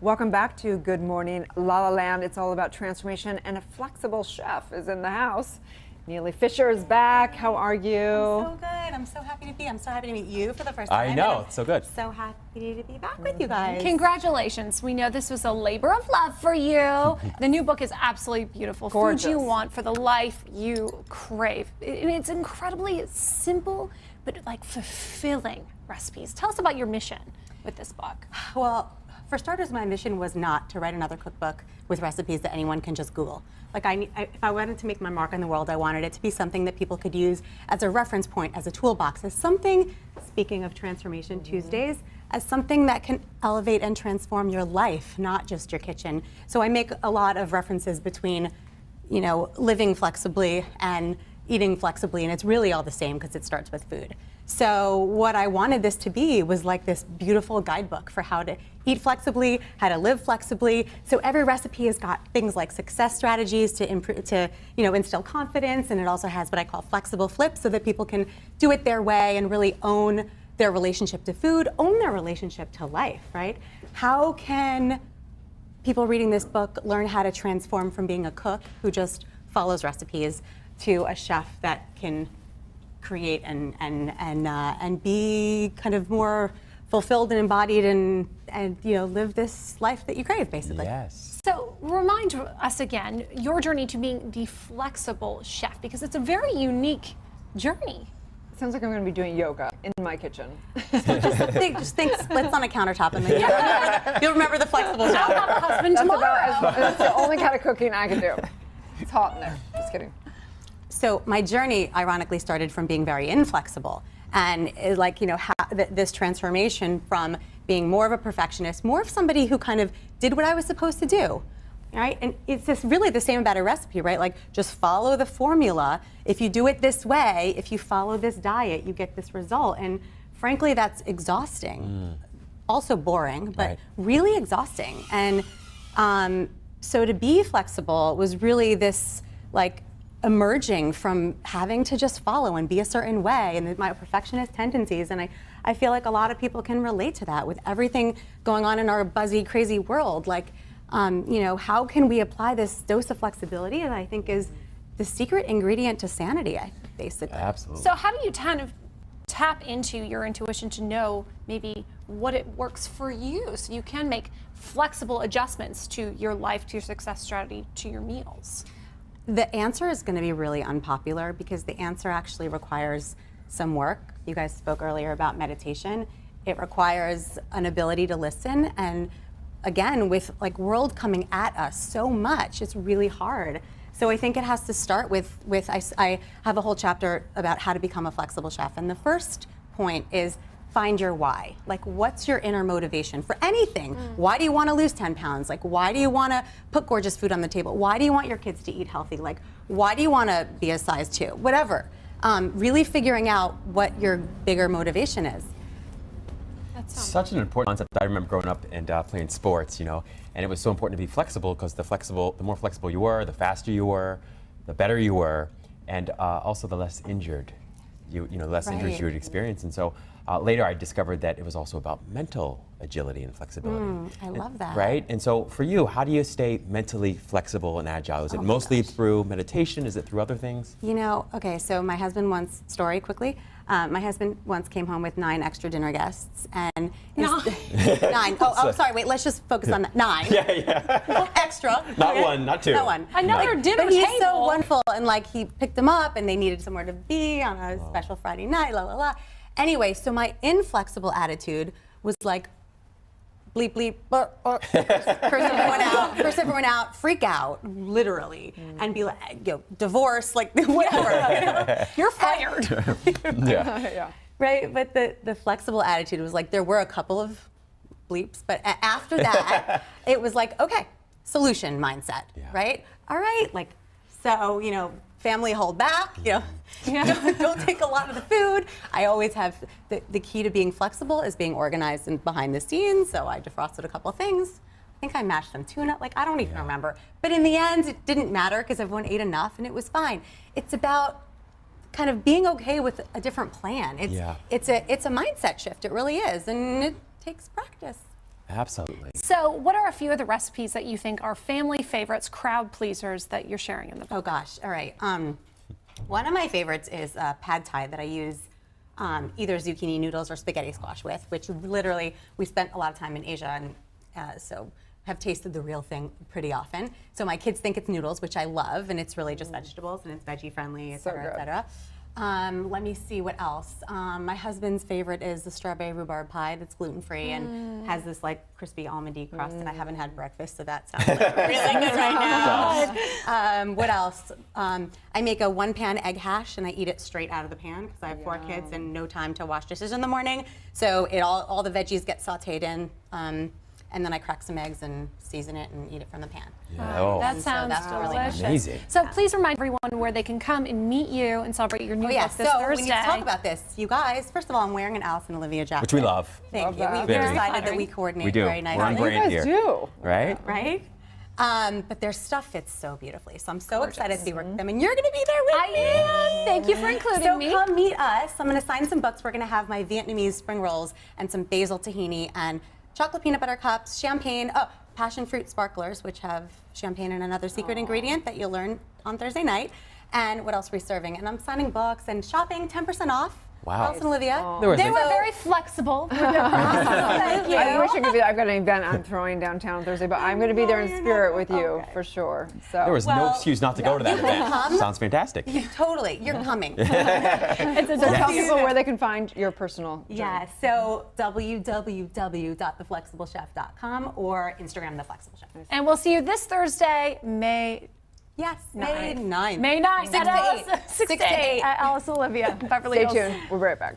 Welcome back to Good Morning LaLa Land. It's all about transformation, and a flexible chef is in the house. Nealy Fischer is back. How are you? I'm so good. I'm so happy to be. I'm so happy to meet you for the first time. I know, it's so good. So happy to be back with you guys. Congratulations. We know this was a labor of love for you. The new book is absolutely beautiful. Gorgeous. Food you want for the life you crave. It's incredibly simple, but like fulfilling recipes. Tell us about your mission with this book. Well, for starters, my mission was not to write another cookbook with recipes that anyone can just Google. Like, if I wanted to make my mark in the world, I wanted it to be something that people could use as a reference point, as a toolbox, as something, speaking of Transformation Tuesdays, as something that can elevate and transform your life, not just your kitchen. So I make a lot of references between, you know, living flexibly and eating flexibly, and it's really all the same because it starts with food. So what I wanted this to be was like this beautiful guidebook for how to eat flexibly, how to live flexibly. So every recipe has got things like success strategies to improve, to instill confidence, and it also has what I call flexible flips, so that people can do it their way and really own their relationship to food, own their relationship to life, right? How can people reading this book learn how to transform from being a cook who just follows recipes to a chef that can create and be kind of more fulfilled and embodied and live this life that you crave, basically. Yes. So remind us again your journey to being the flexible chef, because it's a very unique journey. Sounds like I'm going to be doing yoga in my kitchen. Just think splits on a countertop, and then you'll remember the flexible chef. I'll have a husband tomorrow. That's the only kind of cooking I can do. It's hot in there. Just kidding. So my journey, ironically, started from being very inflexible, and this transformation from being more of a perfectionist, more of somebody who kind of did what I was supposed to do, right? And it's just really the same about a recipe, right? Like, just follow the formula. If you do it this way, if you follow this diet, you get this result. And frankly, that's exhausting. Also boring, but Right. really exhausting. And so to be flexible was really this, like, emerging from having to just follow and be a certain way, and my perfectionist tendencies. And I feel like a lot of people can relate to that with everything going on in our buzzy, crazy world. Like, how can we apply this dose of flexibility that I think is the secret ingredient to sanity, basically. Absolutely. So how do you kind of tap into your intuition to know maybe what it works for you, so you can make flexible adjustments to your life, to your success strategy, to your meals? The answer is going to be really unpopular, because the answer actually requires some work. You guys spoke earlier about meditation. It requires an ability to listen, and again, with like world coming at us so much, it's really hard. So I think it has to start with I have a whole chapter about how to become a flexible chef, and the first point is find your why. Like, what's your inner motivation for anything? Why do you want to lose 10 pounds? Like, why do you want to put gorgeous food on the table? Why do you want your kids to eat healthy? Like, why do you want to be a size 2? Whatever. Really figuring out what your bigger motivation is. Such an important concept. I remember growing up and playing sports, and it was so important to be flexible, because the more flexible you were, the faster you were, the better you were, and also the less injured less injuries you would experience. And so later I discovered that it was also about mental agility and flexibility. I love that. Right? And so for you, how do you stay mentally flexible and agile? Is it mostly through meditation? Is it through other things? Okay, so my husband once, story quickly, my husband once came home with 9 extra dinner guests, and 9. Oh, sorry, wait, let's just focus on that. 9. Yeah. Extra. Not okay? one, not 2. Not one. Another dinner But he's table. so wonderful, and like, he picked them up, and they needed somewhere to be on a special Friday night, la la la. Anyway, so my inflexible attitude was like, bleep, bleep, curse everyone out, freak out, literally, and be like, divorce, like, whatever. You're fired. Yeah. Right, but the flexible attitude was like, there were a couple of bleeps, but after that, it was like, okay, solution mindset, right? All right, like, so, family hold back, don't take a lot of the food. I always have, the key to being flexible is being organized and behind the scenes, so I defrosted a couple of things. I think I mashed some tuna, like, I don't even remember. But in the end, it didn't matter, because everyone ate enough and it was fine. It's about kind of being okay with a different plan. It's a mindset shift, it really is, and it takes practice. Absolutely. So, what are a few of the recipes that you think are family favorites, crowd pleasers that you're sharing in the book? Oh gosh, all right. One of my favorites is pad thai that I use either zucchini noodles or spaghetti squash with, which literally we spent a lot of time in Asia and so have tasted the real thing pretty often. So my kids think it's noodles, which I love, and it's really just vegetables and it's veggie friendly, et cetera, et cetera. Let me see what else. My husband's favorite is the strawberry rhubarb pie that's gluten-free and has this like crispy almondy crust, and I haven't had breakfast, so that sounds like really good right now. What else? I make a 1-pan egg hash and I eat it straight out of the pan because I have 4 kids and no time to wash dishes in the morning. So all the veggies get sauteed in. And then I crack some eggs and season it and eat it from the pan. Yeah. Oh. That sounds delicious. Amazing. So please remind everyone where they can come and meet you and celebrate your new book this so Thursday. we need to talk about this. You guys, first of all, I'm wearing an Alice and Olivia jacket. Which we love. Thank you. that. We Very decided that flattering. we coordinate We do. very nicely. We're on You brand guys here. do. Right? Right? But their stuff fits so beautifully. So I'm so excited to be working with them. And you're going to be there with I me. am. Thank you for including So me. come meet us. I'm going to sign some books. We're going to have my Vietnamese spring rolls and some basil tahini and chocolate peanut butter cups, champagne, passion fruit sparklers, which have champagne and another secret ingredient that you'll learn on Thursday night. And what else are we serving? And I'm signing books and shopping 10% off. Wow. Alice and Olivia. There was They a- were very flexible. Thank you. I wish I could be. I've got an event I'm throwing downtown Thursday, but I'm going to be there in spirit with you for sure. So There was no Well, excuse not to go to that event. Sounds fantastic. Totally. You're coming. tell people where they can find your personal journey. Yeah, so www.theflexiblechef.com or Instagram, The Flexible Chef. And we'll see you this Thursday, May Yes, May 9th. May 9th 6 to 8. 6 to 8 at Alice Olivia, Beverly Stay Hills. tuned. We'll be right back.